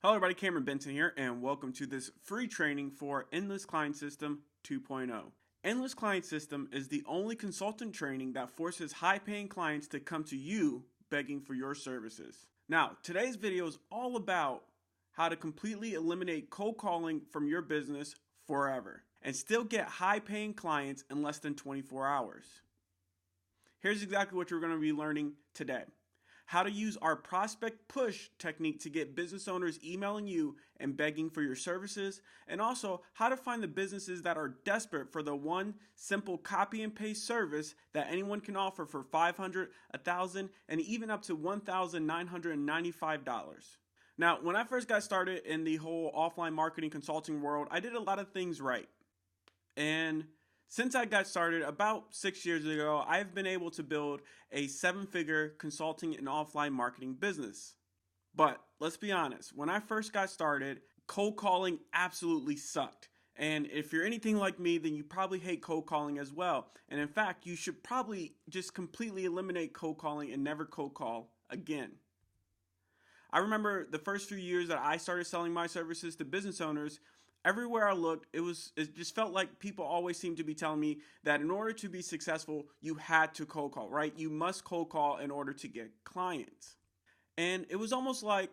Hello everybody, Cameron Benson here, and welcome to this free training for Endless Client System 2.0. Endless Client System is the only consultant training that forces high-paying clients to come to you begging for your services. Now, today's video is all about how to completely eliminate cold calling from your business forever and still get high-paying clients in less than 24 hours. Here's exactly what you're going to be learning today. How to use our prospect push technique to get business owners emailing you and begging for your services, and also how to find the businesses that are desperate for the one simple copy and paste service that anyone can offer for $500, $1,000, and even up to $1,995. Now, when I first got started in the whole offline marketing consulting world, I did a lot of things right. And since I got started about 6 years ago, I've been able to build a 7-figure consulting and offline marketing business. But let's be honest, when I first got started, cold calling absolutely sucked. And if you're anything like me, then you probably hate cold calling as well. And in fact, you should probably just completely eliminate cold calling and never cold call again. I remember the first few years that I started selling my services to business owners, everywhere I looked, it just felt like people always seemed to be telling me that in order to be successful, you had to cold call, right? You must cold call in order to get clients. And it was almost like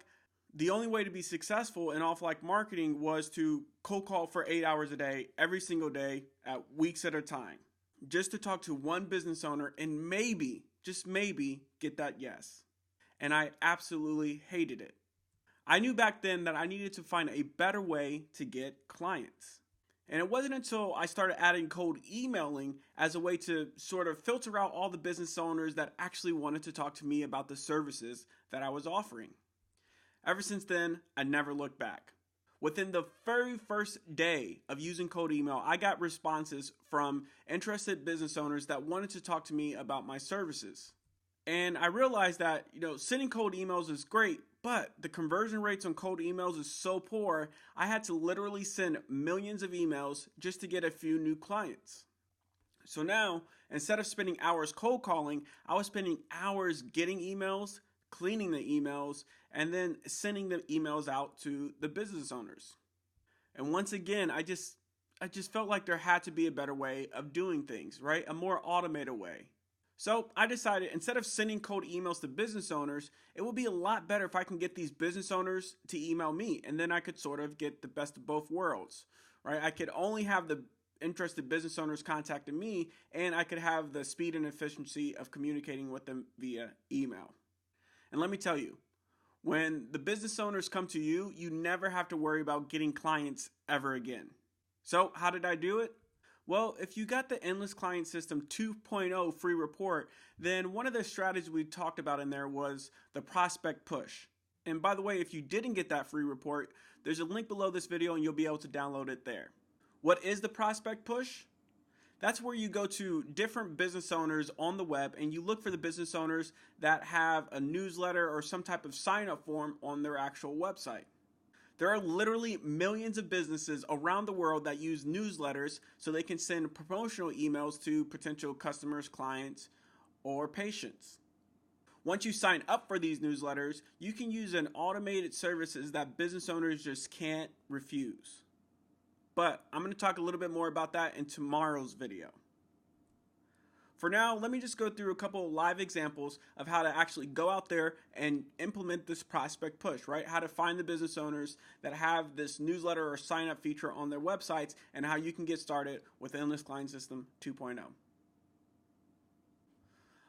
the only way to be successful in offline marketing was to cold call for 8 hours a day, every single day, at weeks at a time, just to talk to one business owner and maybe, just maybe, get that yes. And I absolutely hated it. I knew back then that I needed to find a better way to get clients. And it wasn't until I started adding cold emailing as a way to sort of filter out all the business owners that actually wanted to talk to me about the services that I was offering. Ever since then, I never looked back. Within the very first day of using cold email, I got responses from interested business owners that wanted to talk to me about my services. And I realized that, sending cold emails is great, but the conversion rates on cold emails is so poor, I had to literally send millions of emails just to get a few new clients. So now, instead of spending hours cold calling, I was spending hours getting emails, cleaning the emails, and then sending the emails out to the business owners. And once again, I just felt like there had to be a better way of doing things, right? A more automated way. So I decided instead of sending cold emails to business owners, it would be a lot better if I can get these business owners to email me, and then I could sort of get the best of both worlds, right? I could only have the interested business owners contacting me, and I could have the speed and efficiency of communicating with them via email. And let me tell you, when the business owners come to you, you never have to worry about getting clients ever again. So how did I do it? Well, if you got the Endless Client System 2.0 free report, then one of the strategies we talked about in there was the prospect push. And by the way, if you didn't get that free report, there's a link below this video and you'll be able to download it there. What is the prospect push? That's where you go to different business owners on the web and you look for the business owners that have a newsletter or some type of sign-up form on their actual website. There are literally millions of businesses around the world that use newsletters so they can send promotional emails to potential customers, clients, or patients. Once you sign up for these newsletters, you can use an automated services that business owners just can't refuse. But I'm going to talk a little bit more about that in tomorrow's video. For now, let me just go through a couple of live examples of how to actually go out there and implement this prospect push, right? How to find the business owners that have this newsletter or sign up feature on their websites and how you can get started with Endless Client System 2.0.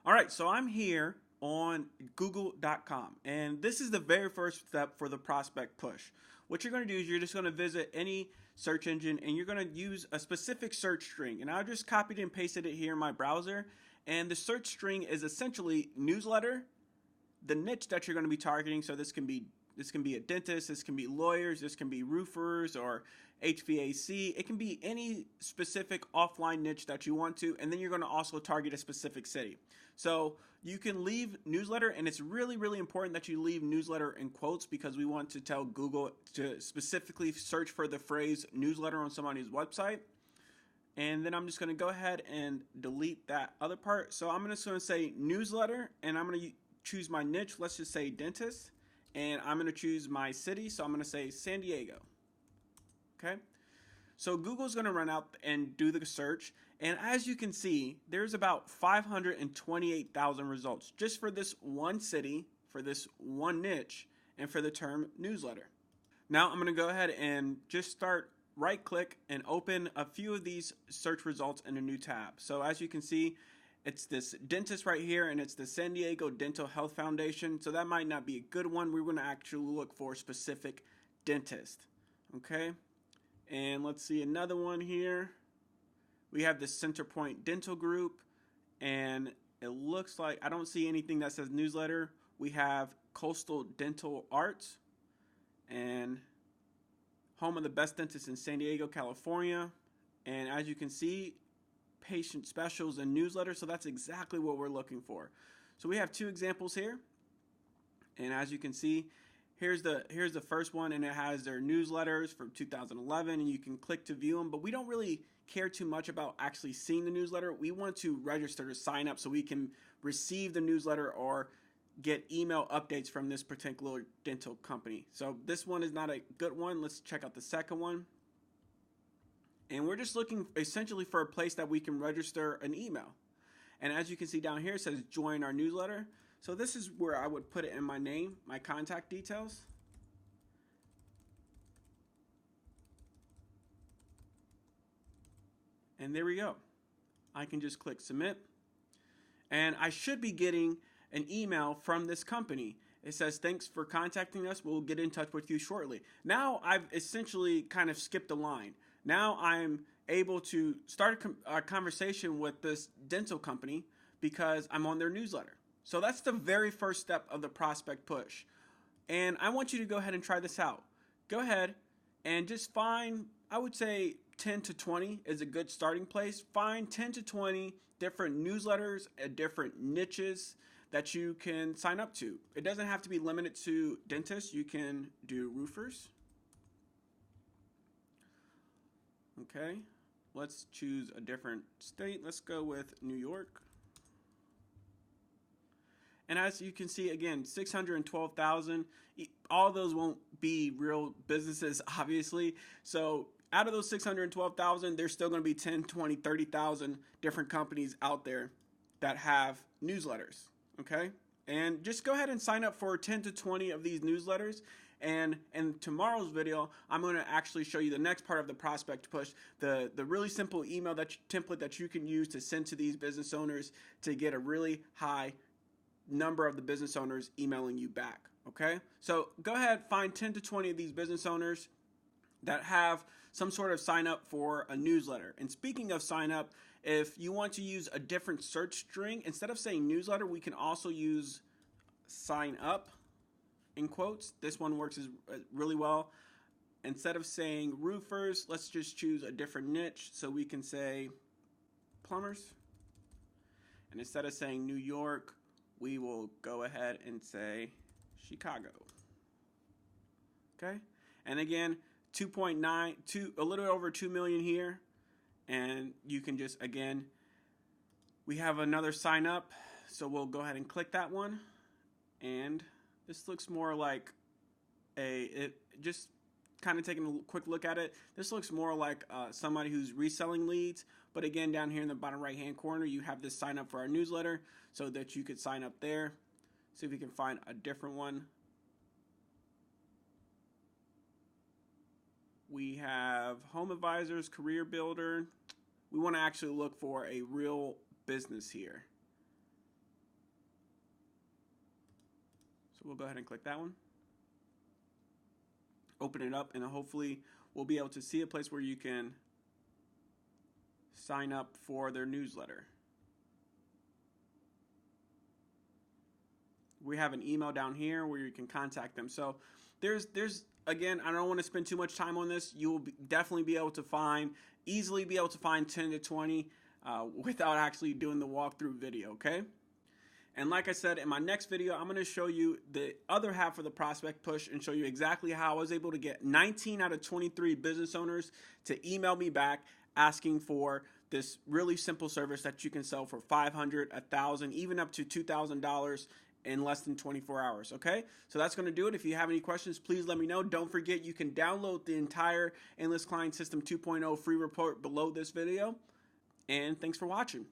All right, so I'm here on google.com and this is the very first step for the prospect push. What you're going to do is you're just going to visit any search engine and you're going to use a specific search string, and I just copied and pasted it here in my browser. And the search string is essentially newsletter, the niche that you're going to be targeting. So this can be a dentist, this can be lawyers, this can be roofers or HVAC. It can be any specific offline niche that you want to, and then you're going to also target a specific city. So you can leave newsletter, and it's really, really important that you leave newsletter in quotes because we want to tell Google to specifically search for the phrase newsletter on somebody's website. And then I'm just going to go ahead and delete that other part. So I'm just going to say newsletter, and I'm going to choose my niche. Let's just say dentist. and I'm going to choose my city. So I'm going to say San Diego. Okay. So Google's going to run out and do the search. And as you can see, there's about 528,000 results just for this one city, for this one niche, and for the term newsletter. Now I'm going to go ahead and just start right click and open a few of these search results in a new tab. So as you can see, it's this dentist right here, and it's the San Diego Dental Health Foundation. So that might not be a good one. We're going to actually look for a specific dentist. Okay. And let's see another one here. We have the Centerpoint Dental Group, and it looks like I don't see anything that says newsletter. We have Coastal Dental Arts and home of the best dentists in San Diego, California. And as you can see, patient specials and newsletter. So that's exactly what we're looking for. So we have two examples here. And as you can see, here's the first one, and it has their newsletters from 2011, and you can click to view them. But we don't really care too much about actually seeing the newsletter. We want to register to sign up so we can receive the newsletter or get email updates from this particular dental company. So this one is not a good one. Let's check out the second one. And we're just looking essentially for a place that we can register an email. And as you can see down here, it says join our newsletter. So this is where I would put it in my name, my contact details. And there we go. I can just click submit. And I should be getting an email from this company. It says, thanks for contacting us. We'll get in touch with you shortly. Now I've essentially kind of skipped a line. Now I'm able to start a conversation with this dental company because I'm on their newsletter. So that's the very first step of the prospect push. And I want you to go ahead and try this out. Go ahead and just find, I would say 10 to 20 is a good starting place. Find 10 to 20 different newsletters and different niches that you can sign up to. It doesn't have to be limited to dentists. You can do roofers. Okay, let's choose a different state. Let's go with New York. And as you can see, again, 612,000. All those won't be real businesses, obviously. So out of those 612,000, there's still going to be 10, 20, 30,000 different companies out there that have newsletters. Okay? And just go ahead and sign up for 10 to 20 of these newsletters. And in tomorrow's video, I'm going to actually show you the next part of the prospect push, the really simple email template that you can use to send to these business owners to get a really high number of the business owners emailing you back. Okay? So go ahead, find 10 to 20 of these business owners that have some sort of sign up for a newsletter. And speaking of sign up, if you want to use a different search string, instead of saying newsletter, we can also use sign up in quotes. This one works really well. Instead of saying roofers, let's just choose a different niche. So we can say plumbers. And instead of saying New York, we will go ahead and say Chicago. Okay? And again, 2.9, a little over 2 million here. And you can just, again, we have another sign up. So we'll go ahead and click that one. And this looks more like just kind of taking a quick look at it. This looks more like somebody who's reselling leads. But again, down here in the bottom right-hand corner, you have this sign up for our newsletter so that you could sign up there. See if we can find a different one. We have home advisors, career builder. We want to actually look for a real business here. So we'll go ahead and click that one. Open it up, and hopefully we'll be able to see a place where you can sign up for their newsletter. We have an email down here where you can contact them. So there's again, I don't want to spend too much time on this. You will definitely be able to easily be able to find 10 to 20 without actually doing the walkthrough video, okay? And like I said, in my next video, I'm going to show you the other half of the prospect push and show you exactly how I was able to get 19 out of 23 business owners to email me back asking for this really simple service that you can sell for $500, $1,000, even up to $2,000 in less than 24 hours, okay? So that's going to do it. If you have any questions, please let me know. Don't forget, you can download the entire Endless Client System 2.0 free report below this video. And thanks for watching.